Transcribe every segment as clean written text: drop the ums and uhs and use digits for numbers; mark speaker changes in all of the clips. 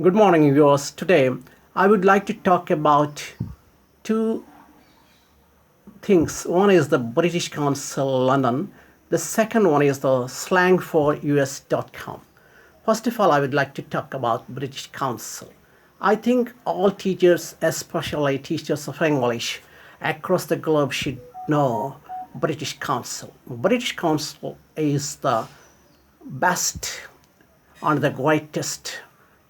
Speaker 1: Good morning, viewers. Today, I would like to talk about two things. One is the British Council London. The second one is the slang for us.com. First of all, I would like to talk about British Council. I think all teachers, especially teachers of English across the globe, should know British Council. British Council is the best and the greatest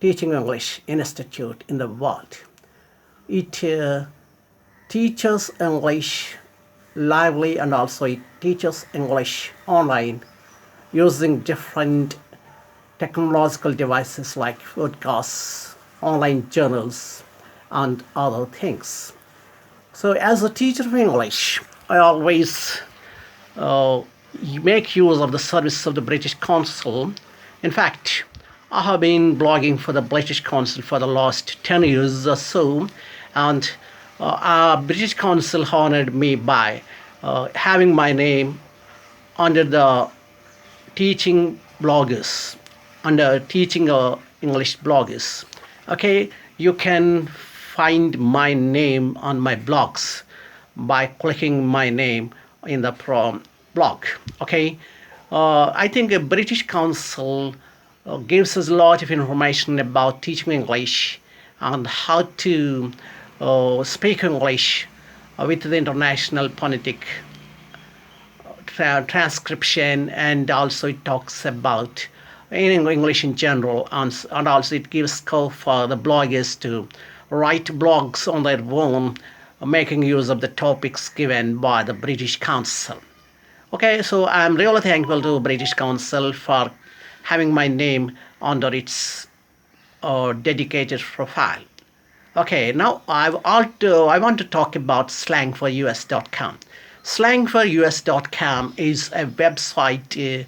Speaker 1: teaching English institute in the world. It teaches English lively, and also it teaches English online using different technological devices like podcasts, online journals, and other things. So, as a teacher of English, I always uh, make use of the service of the British Council. In fact, I have been blogging for the British Council for the last 10 years or so, and British Council honored me by having my name under the teaching bloggers, under teaching English bloggers. Okay, you can find my name on my blogs by clicking my name in the blog. Okay, I think a British Council gives us a lot of information about teaching English and how to speak English with the international phonetic transcription, and also it talks about in English in general, and also it gives scope for the bloggers to write blogs on their own, making use of the topics given by the British Council. Okay, so I'm really thankful to British Council for having my name under its dedicated profile. Okay, now I want to talk about slangforus.com. Slangforus.com is a website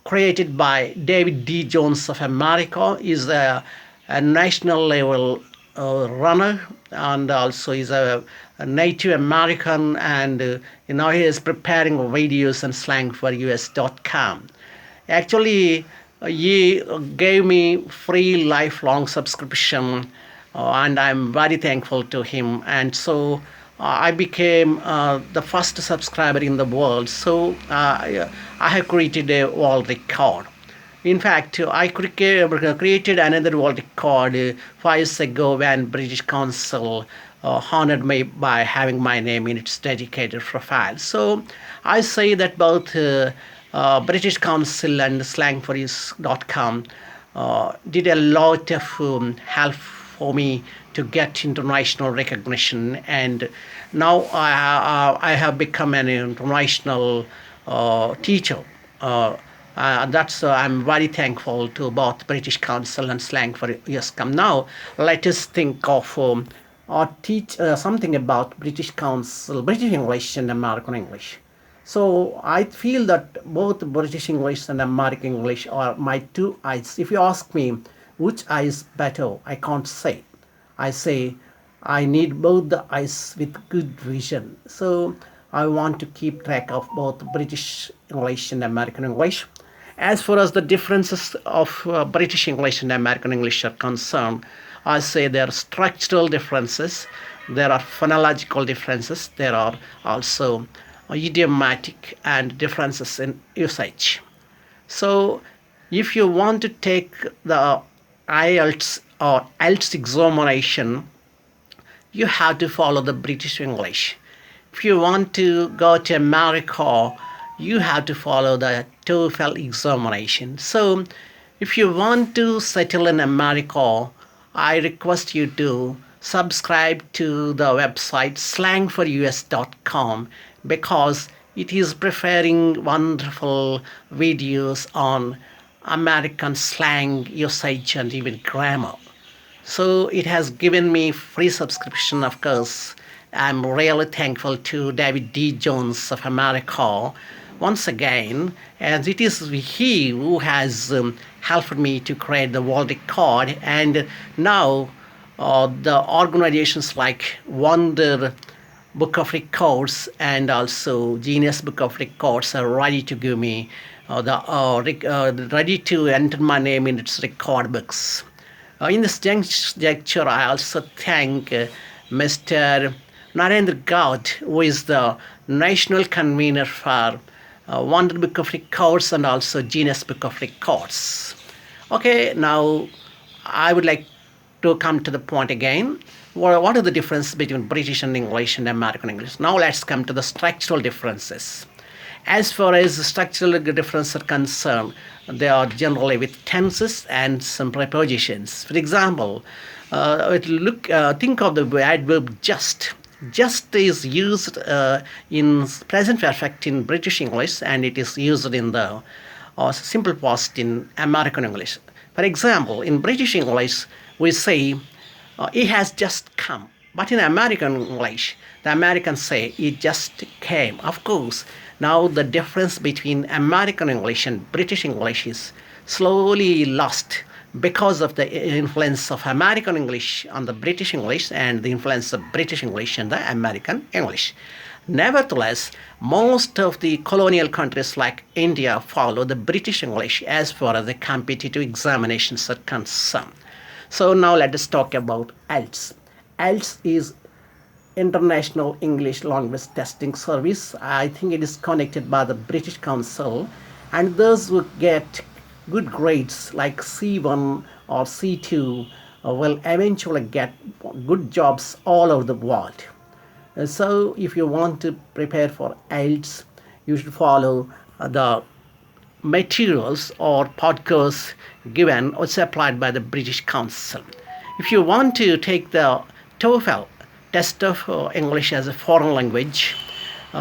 Speaker 1: created by David D. Jones of America. Is a national level runner, and also is a Native American, and he is preparing videos on slangforus.com. Actually, he gave me free lifelong subscription, and I'm very thankful to him. And so I became the first subscriber in the world. So I have created a world record. In fact, I created another world record 5 years ago when British Council honored me by having my name in its dedicated profile. So I say that both British Council and slangforus.com did a lot of help for me to get international recognition, and now I have become an international teacher. That's I'm very thankful to both British Council and slangforus.com. Now let us think of or teach something about British Council, British English and American English. So I feel that both British English and American English are my two eyes. If you ask me which eye is better, I can't say. I say I need both the eyes with good vision. So I want to keep track of both British English and American English. As far as the differences of British English and American English are concerned, I say there are structural differences, there are phonological differences, there are also idiomatic and differences in usage. So if you want to take the IELTS or IELTS examination, you have to follow the British English. If you want to go to America, you have to follow the TOEFL examination. So if you want to settle in America, I request you to subscribe to the website slangforus.com, because it is preparing wonderful videos on American slang usage and even grammar. So it has given me free subscription, of course. I'm really thankful to David D. Jones of America once again, and it is he who has helped me to create the world record. And now the organizations like Wonder Book of Records and also Genius Book of Records are ready to give me ready to enter my name in its record books. In this juncture, I also thank Mr. Narendra Gaud, who is the national convener for Wonder Book of Records and also Guinness Book of Records. Okay, now I would like to come to the point again. What are the differences between British and English and American English? Now let's come to the structural differences. As far as the structural differences are concerned, they are generally with tenses and some prepositions. For example, think of the adverb just. Just is used in present perfect in British English, and it is used in the simple past in American English. For example, in British English, we say, he has just come. But in American English, the Americans say, he just came. Of course, now the difference between American English and British English is slowly lost because of the influence of American English on the British English and the influence of British English on the American English. Nevertheless, most of the colonial countries like India follow the British English as far as the competitive examinations are concerned. So now let us talk about IELTS. IELTS is International English Language Testing Service. I think it is connected by the British Council, and those who get good grades like C1 or C2 will eventually get good jobs all over the world. So if you want to prepare for IELTS, you should follow the materials or podcasts given or supplied by the British Council. If you want to take the TOEFL test of English as a foreign language,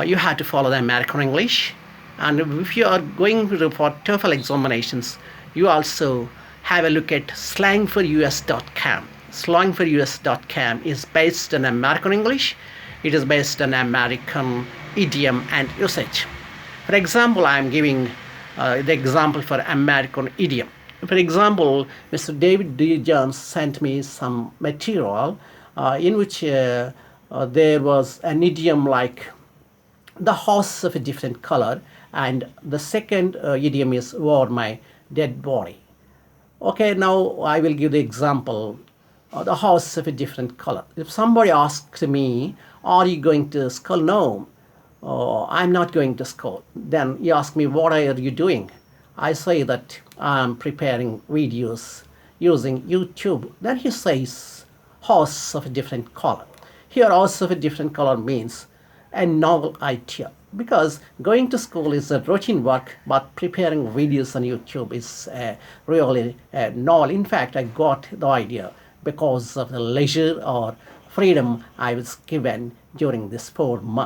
Speaker 1: you have to follow the American English. And if you are going for TOEFL examinations, you also have a look at slangforus.com. Slangforus.com is based on American English. It is based on American idiom and usage. For example, I am giving the example for American idiom. For example, Mr. David D. Jones sent me some material in which there was an idiom like the horse of a different color, and the second idiom is over my dead body. Okay, now I will give the example, the horse of a different color. If somebody asks me, are you going to school? No, I'm not going to school. Then he asks me, what are you doing? I say that I'm preparing videos using YouTube. Then he says, horse of a different color. Here, horse of a different color means a novel idea, because going to school is a routine work, but preparing videos on YouTube is really novel. In fact, I got the idea because of the leisure or freedom I was given during this 4 months.